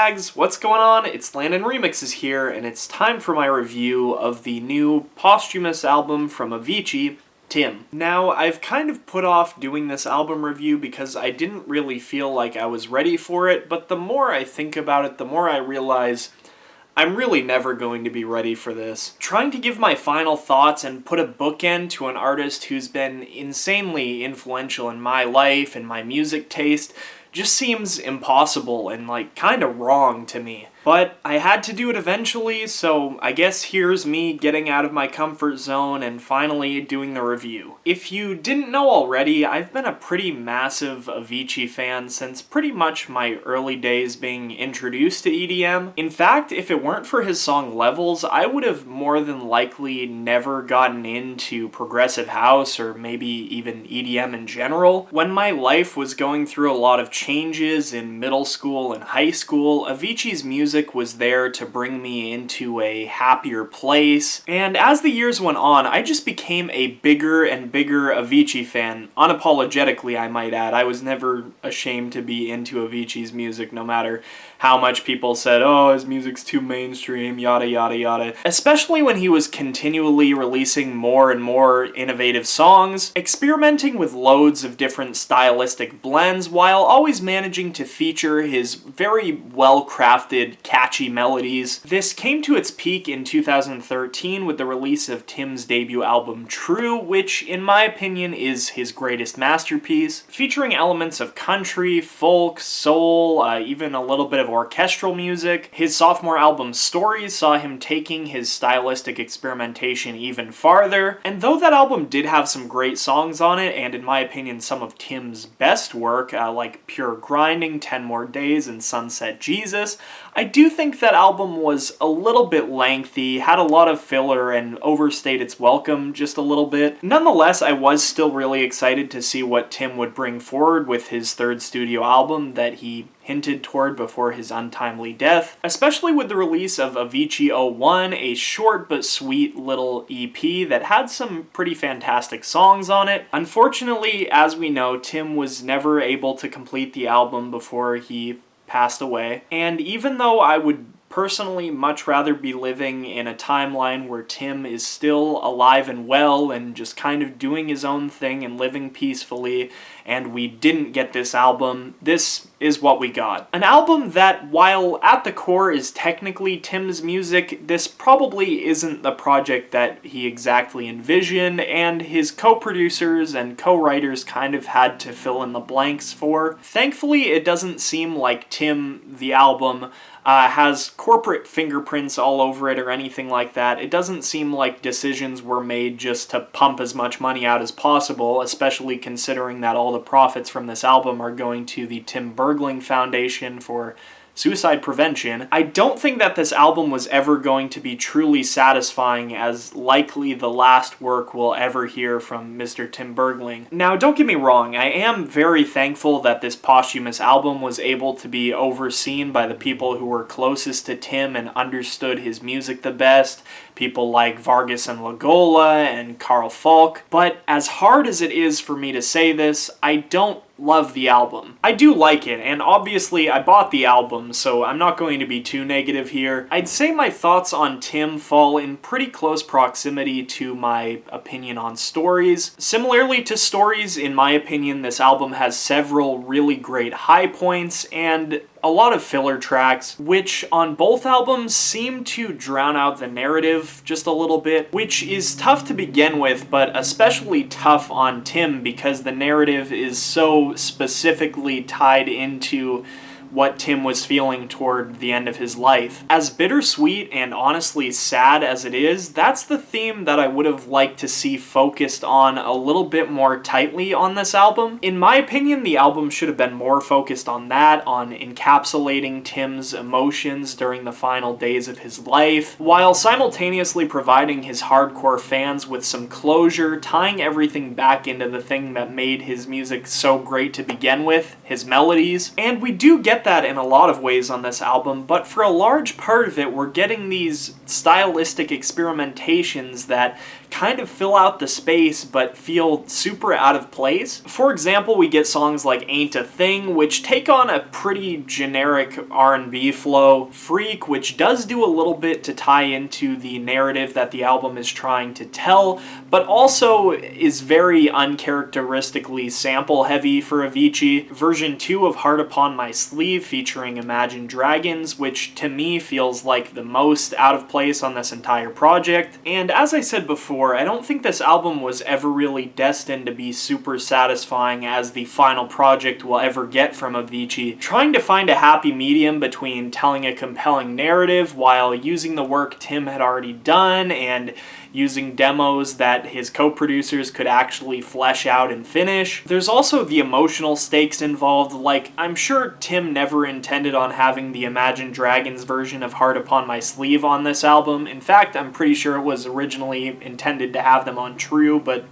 Wags, what's going on? It's Landon Remixes here, and it's time for my review of the new posthumous album from Avicii, Tim. Now, I've kind of put off doing this album review because I didn't really feel like I was ready for it, but the more I think about it, the more I realize I'm really never going to be ready for this. Trying to give my final thoughts and put a bookend to an artist who's been insanely influential in my life and my music taste just seems impossible and kind of wrong to me. But I had to do it eventually, so I guess here's me getting out of my comfort zone and finally doing the review. If you didn't know already, I've been a pretty massive Avicii fan since pretty much my early days being introduced to EDM. In fact, if it weren't for his song Levels, I would have more than likely never gotten into progressive house or maybe even EDM in general. When my life was going through a lot of changes in middle school and high school, Avicii's music was there to bring me into a happier place, and as the years went on, I just became a bigger and bigger Avicii fan, unapologetically I might add. I was never ashamed to be into Avicii's music, no matter how much people said, oh, his music's too mainstream, yada yada yada. Especially when he was continually releasing more and more innovative songs, experimenting with loads of different stylistic blends, while always managing to feature his very well-crafted, catchy melodies. This came to its peak in 2013 with the release of Tim's debut album True, which in my opinion is his greatest masterpiece, featuring elements of country, folk, soul, even a little bit of orchestral music. His sophomore album Stories saw him taking his stylistic experimentation even farther, and though that album did have some great songs on it, and in my opinion some of Tim's best work, like Pure Grinding, 10 More Days, and Sunset Jesus, I do think that album was a little bit lengthy, had a lot of filler, and overstayed its welcome just a little bit. Nonetheless, I was still really excited to see what Tim would bring forward with his third studio album that he hinted toward before his untimely death, especially with the release of Avicii 01, a short but sweet little EP that had some pretty fantastic songs on it. Unfortunately, as we know, Tim was never able to complete the album before he passed away, and even though I would personally much rather be living in a timeline where Tim is still alive and well and just kind of doing his own thing and living peacefully, and we didn't get this album, this is what we got. An album that, while at the core is technically Tim's music, this probably isn't the project that he exactly envisioned, and his co-producers and co-writers kind of had to fill in the blanks for. Thankfully, it doesn't seem like Tim, the album, has corporate fingerprints all over it or anything like that. It doesn't seem like decisions were made just to pump as much money out as possible, especially considering that all the profits from this album are going to the Tim Bergling Foundation for suicide prevention. I don't think that this album was ever going to be truly satisfying, as likely the last work we'll ever hear from Mr. Tim Bergling. Now, don't get me wrong, I am very thankful that this posthumous album was able to be overseen by the people who were closest to Tim and understood his music the best, people like Vargas and Lagola and Carl Falk, but as hard as it is for me to say this, I don't love the album. I do like it, and obviously I bought the album, so I'm not going to be too negative here. I'd say my thoughts on Tim fall in pretty close proximity to my opinion on Stories. Similarly to Stories, in my opinion, this album has several really great high points and a lot of filler tracks, which on both albums seem to drown out the narrative just a little bit, which is tough to begin with, but especially tough on Tim because the narrative is so specifically tied into what Tim was feeling toward the end of his life. As bittersweet and honestly sad as it is, that's the theme that I would have liked to see focused on a little bit more tightly on this album. In my opinion, the album should have been more focused on that, on encapsulating Tim's emotions during the final days of his life, while simultaneously providing his hardcore fans with some closure, tying everything back into the thing that made his music so great to begin with, his melodies. And we do get that in a lot of ways on this album, but for a large part of it, we're getting these stylistic experimentations that kind of fill out the space but feel super out of place. For example, we get songs like Ain't a Thing, which take on a pretty generic R&B flow, Freak, which does do a little bit to tie into the narrative that the album is trying to tell, but also is very uncharacteristically sample heavy for Avicii. Version 2 of Heart Upon My Sleeve featuring Imagine Dragons, which to me feels like the most out of place on this entire project. And as I said before, I don't think this album was ever really destined to be super satisfying as the final project will ever get from Avicii. Trying to find a happy medium between telling a compelling narrative while using the work Tim had already done and using demos that his co-producers could actually flesh out and finish. There's also the emotional stakes involved, like I'm sure Tim never intended on having the Imagine Dragons version of Heart Upon My Sleeve on this album. In fact, I'm pretty sure it was originally intended to have them on True, but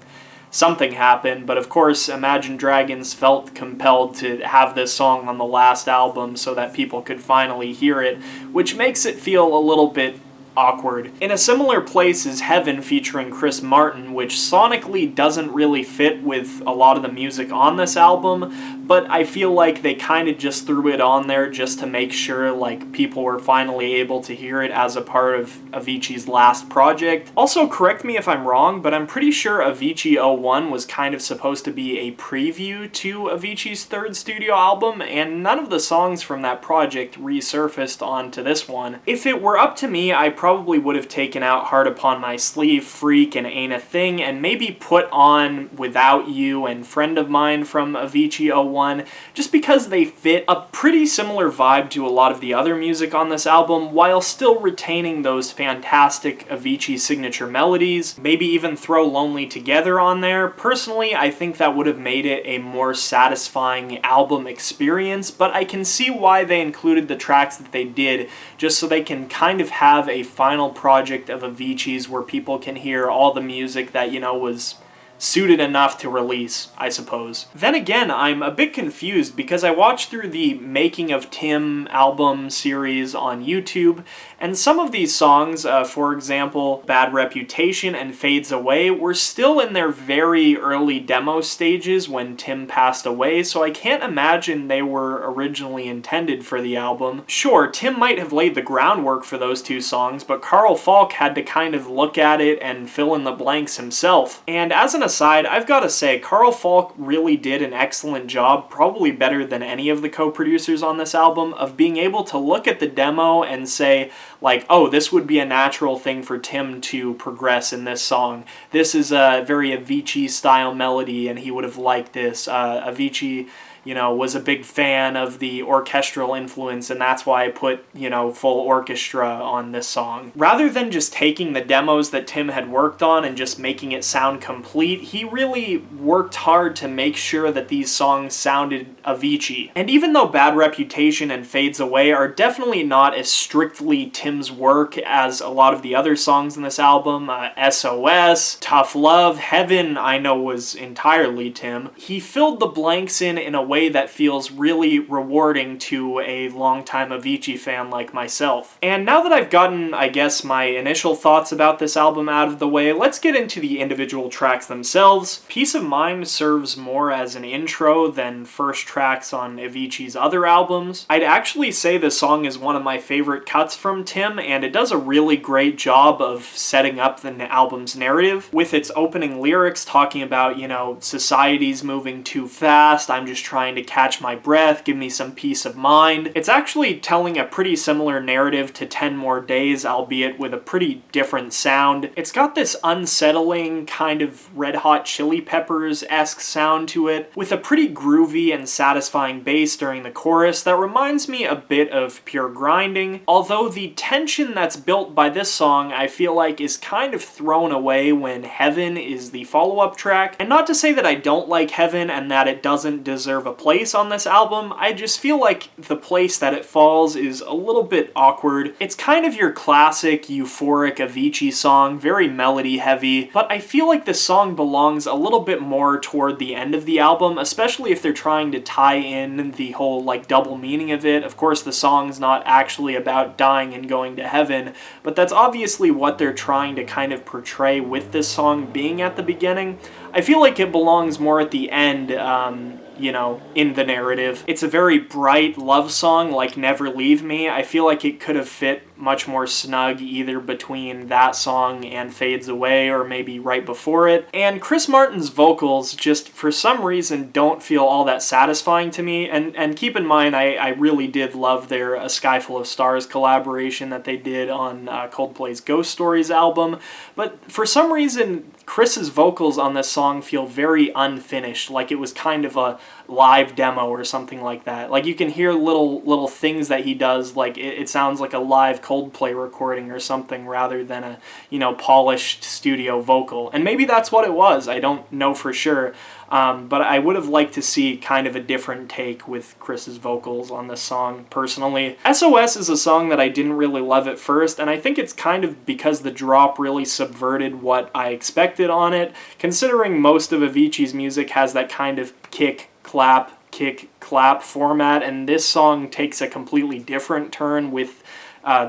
something happened. But of course, Imagine Dragons felt compelled to have this song on the last album so that people could finally hear it, which makes it feel a little bit awkward. In a similar place is Heaven featuring Chris Martin, which sonically doesn't really fit with a lot of the music on this album, but I feel like they kind of just threw it on there just to make sure like people were finally able to hear it as a part of Avicii's last project. Also, correct me if I'm wrong, but I'm pretty sure Avicii 01 was kind of supposed to be a preview to Avicii's third studio album, and none of the songs from that project resurfaced onto this one. If it were up to me, I probably would have taken out Heart Upon My Sleeve, Freak, and Ain't a Thing, and maybe put on Without You and Friend of Mine from Avicii 01, just because they fit a pretty similar vibe to a lot of the other music on this album, while still retaining those fantastic Avicii signature melodies. Maybe even throw Lonely Together on there. Personally, I think that would have made it a more satisfying album experience, but I can see why they included the tracks that they did, just so they can kind of have a final project of Avicii's where people can hear all the music that, you know, was suited enough to release, I suppose. Then again, I'm a bit confused because I watched through the Making of Tim album series on YouTube, and some of these songs, for example, Bad Reputation and Fades Away, were still in their very early demo stages when Tim passed away, so I can't imagine they were originally intended for the album. Sure, Tim might have laid the groundwork for those two songs, but Carl Falk had to kind of look at it and fill in the blanks himself. And as an aside, I've got to say, Carl Falk really did an excellent job, probably better than any of the co-producers on this album, of being able to look at the demo and say, like, oh, this would be a natural thing for Tim to progress in this song. This is a very Avicii-style melody, and he would have liked this. Avicii, you know, was a big fan of the orchestral influence, and that's why I put, you know, full orchestra on this song. Rather than just taking the demos that Tim had worked on and just making it sound complete, he really worked hard to make sure that these songs sounded Avicii. And even though Bad Reputation and Fades Away are definitely not as strictly Tim's work as a lot of the other songs in this album, SOS, Tough Love, Heaven, I know was entirely Tim, he filled the blanks in a way that feels really rewarding to a longtime Avicii fan like myself. And now that I've gotten, I guess, my initial thoughts about this album out of the way, let's get into the individual tracks themselves. Peace of Mind serves more as an intro than first tracks on Avicii's other albums. I'd actually say this song is one of my favorite cuts from Tim, and it does a really great job of setting up the album's narrative, with its opening lyrics talking about, you know, society's moving too fast, I'm just trying to catch my breath, give me some peace of mind. It's actually telling a pretty similar narrative to 10 More Days, albeit with a pretty different sound. It's got this unsettling kind of Red Hot Chili Peppers-esque sound to it, with a pretty groovy and satisfying bass during the chorus that reminds me a bit of Pure Grinding, although the tension that's built by this song I feel like is kind of thrown away when Heaven is the follow-up track. And not to say that I don't like Heaven and that it doesn't deserve a place on this album. I just feel like the place that it falls is a little bit awkward. It's kind of your classic euphoric Avicii song, very melody heavy, but I feel like this song belongs a little bit more toward the end of the album, especially if they're trying to tie in the whole like double meaning of it. Of course, the song's not actually about dying and going to heaven, but that's obviously what they're trying to kind of portray with this song being at the beginning. I feel like it belongs more at the end, you know, in the narrative. It's a very bright love song like Never Leave Me. I feel like it could have fit much more snug either between that song and Fades Away or maybe right before it. And Chris Martin's vocals just for some reason don't feel all that satisfying to me. And keep in mind, I really did love their A Sky Full of Stars collaboration that they did on Coldplay's Ghost Stories album. But for some reason, Chris's vocals on this song feel very unfinished, like it was kind of a live demo or something like that. Like you can hear little things that he does, like it sounds like a live Coldplay recording or something rather than a, you know, polished studio vocal. And maybe that's what it was, I don't know for sure. But I would have liked to see kind of a different take with Chris's vocals on this song, personally. SOS is a song that I didn't really love at first, and I think it's kind of because the drop really subverted what I expected on it, considering most of Avicii's music has that kind of kick, clap format, and this song takes a completely different turn with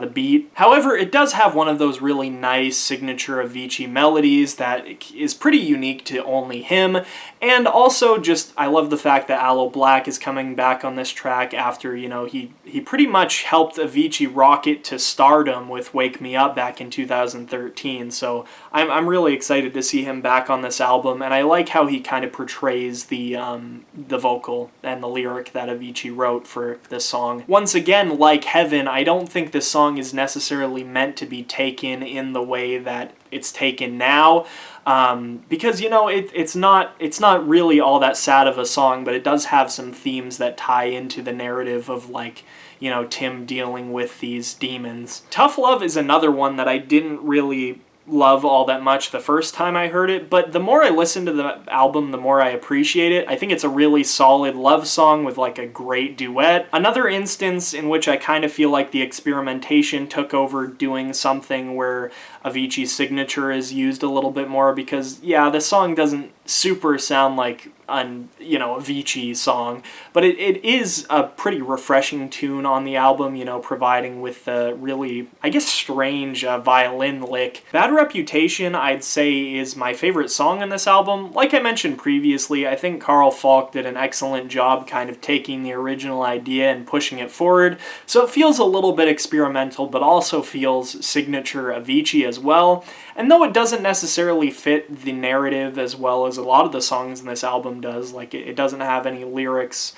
the beat. However, it does have one of those really nice signature Avicii melodies that is pretty unique to only him, and also just I love the fact that Aloe Blacc is coming back on this track after, you know, he pretty much helped Avicii rocket to stardom with Wake Me Up back in 2013, so I'm really excited to see him back on this album, and I like how he kind of portrays the vocal and the lyric that Avicii wrote for this song. Once again, like Heaven, I don't think this song is necessarily meant to be taken in the way that it's taken now, because, you know, it's not really all that sad of a song, but it does have some themes that tie into the narrative of, like, you know, Tim dealing with these demons. Tough Love is another one that I didn't really love all that much the first time I heard it, but the more I listen to the album, the more I appreciate it. I think it's a really solid love song with like a great duet. Another instance in which I kind of feel like the experimentation took over doing something where Avicii's signature is used a little bit more, because yeah, the song doesn't super sound like you know, Avicii song, but it is a pretty refreshing tune on the album, you know, providing with the really, I guess, strange violin lick. Bad Reputation, I'd say, is my favorite song on this album. Like I mentioned previously, I think Carl Falk did an excellent job kind of taking the original idea and pushing it forward, so it feels a little bit experimental, but also feels signature Avicii as well. And though it doesn't necessarily fit the narrative as well as a lot of the songs in this album does, like it doesn't have any lyrics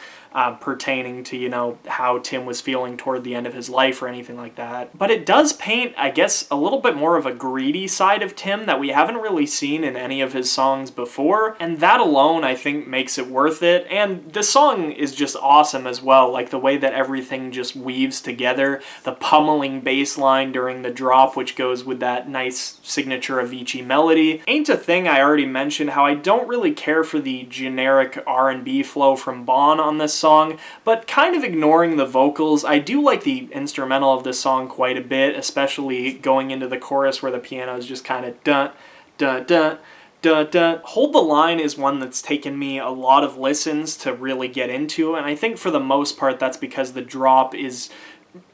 pertaining to, you know, how Tim was feeling toward the end of his life or anything like that. But it does paint, I guess, a little bit more of a greedy side of Tim that we haven't really seen in any of his songs before, and that alone, I think, makes it worth it. And the song is just awesome as well, like the way that everything just weaves together, the pummeling bass line during the drop, which goes with that nice signature Avicii melody. Ain't a Thing, I already mentioned how I don't really care for the generic R&B flow from Bon on this song, but kind of ignoring the vocals, I do like the instrumental of this song quite a bit, especially going into the chorus where the piano is just kind of dun, dun, dun, dun, dun. Hold the Line is one that's taken me a lot of listens to really get into, and I think for the most part that's because the drop is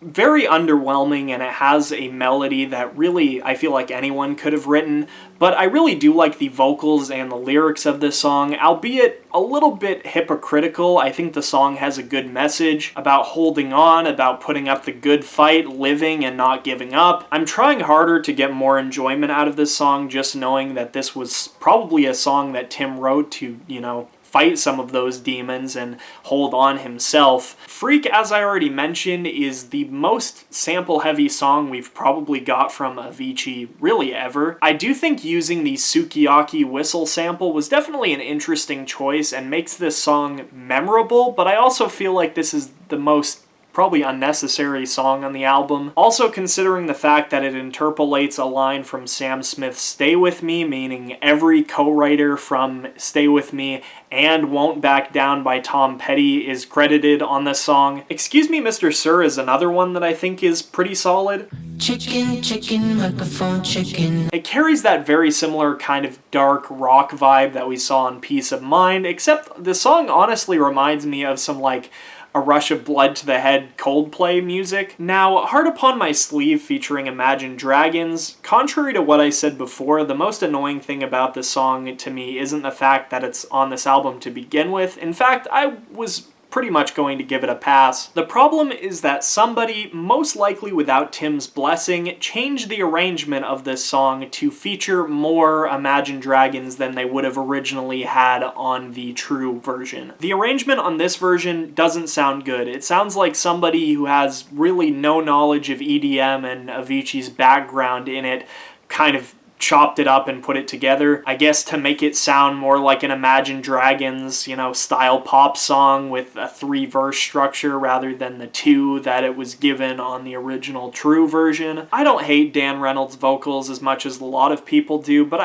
very underwhelming and it has a melody that really I feel like anyone could have written, but I really do like the vocals and the lyrics of this song, albeit a little bit hypocritical. I think the song has a good message about holding on, about putting up the good fight, living and not giving up. I'm trying harder to get more enjoyment out of this song, just knowing that this was probably a song that Tim wrote to, you know, fight some of those demons and hold on himself. Freak, as I already mentioned, is the most sample-heavy song we've probably got from Avicii really ever. I do think using the sukiyaki whistle sample was definitely an interesting choice and makes this song memorable, but I also feel like this is the most probably unnecessary song on the album. Also considering the fact that it interpolates a line from Sam Smith's Stay With Me, meaning every co-writer from Stay With Me and Won't Back Down by Tom Petty is credited on this song. Excuse Me Mr. Sir is another one that I think is pretty solid. Chicken, chicken, microphone, chicken. It carries that very similar kind of dark rock vibe that we saw in Peace of Mind, except the song honestly reminds me of some like A Rush of Blood to the Head Coldplay music. Now, Heart Upon My Sleeve featuring Imagine Dragons, contrary to what I said before, the most annoying thing about this song to me isn't the fact that it's on this album to begin with. In fact, I was pretty much going to give it a pass. The problem is that somebody, most likely without Tim's blessing, changed the arrangement of this song to feature more Imagine Dragons than they would have originally had on the true version. The arrangement on this version doesn't sound good. It sounds like somebody who has really no knowledge of EDM and Avicii's background in it kind of chopped it up and put it together, I guess to make it sound more like an Imagine Dragons, style pop song with a 3-verse structure rather than the 2 that it was given on the original true version. I don't hate Dan Reynolds' vocals as much as a lot of people do, but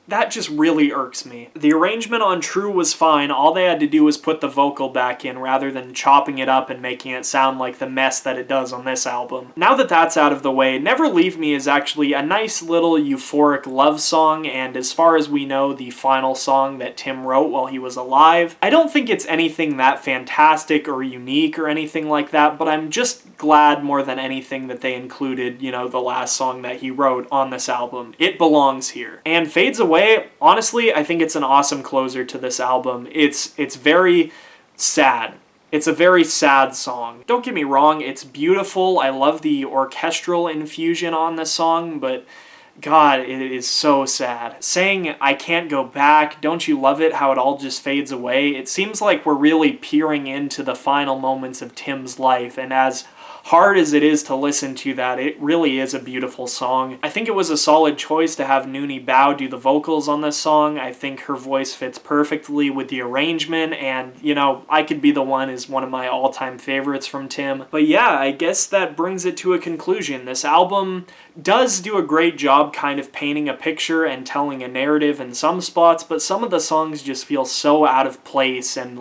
that just really irks me. The arrangement on True was fine. All they had to do was put the vocal back in rather than chopping it up and making it sound like the mess that it does on this album. Now that that's out of the way, Never Leave Me is actually a nice little euphoric love song, and as far as we know, the final song that Tim wrote while he was alive. I don't think it's anything that fantastic or unique or anything like that, but I'm just glad more than anything that they included, the last song that he wrote on this album. It belongs here. And Fades Away, honestly, I think it's an awesome closer to this album. It's very sad. It's a very sad song. Don't get me wrong, it's beautiful. I love the orchestral infusion on this song, but God, it is so sad. Saying, I can't go back, don't you love it how it all just fades away? It seems like we're really peering into the final moments of Tim's life, and as hard as it is to listen to that, it really is a beautiful song. I think it was a solid choice to have Noonie Bao do the vocals on this song. I think her voice fits perfectly with the arrangement, and, I Could Be the One is one of my all-time favorites from Tim. But yeah, I guess that brings it to a conclusion. This album does do a great job kind of painting a picture and telling a narrative in some spots, but some of the songs just feel so out of place, and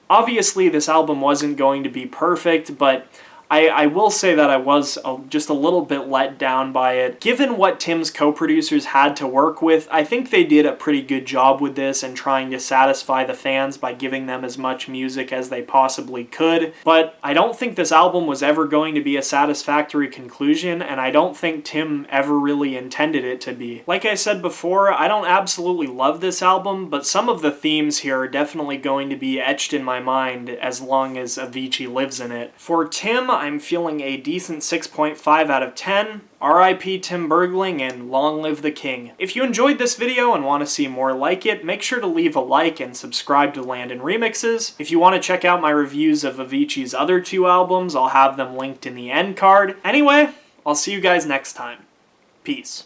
obviously this album wasn't going to be perfect, but I will say that I was just a little bit let down by it. Given what Tim's co-producers had to work with, I think they did a pretty good job with this and trying to satisfy the fans by giving them as much music as they possibly could. But I don't think this album was ever going to be a satisfactory conclusion, and I don't think Tim ever really intended it to be. Like I said before, I don't absolutely love this album, but some of the themes here are definitely going to be etched in my mind as long as Avicii lives in it. For Tim, I'm feeling a decent 6.5 out of 10. R.I.P. Tim Bergling, and long live the king. If you enjoyed this video and want to see more like it, make sure to leave a like and subscribe to Landon Remixes. If you want to check out my reviews of Avicii's other 2 albums, I'll have them linked in the end card. Anyway, I'll see you guys next time. Peace.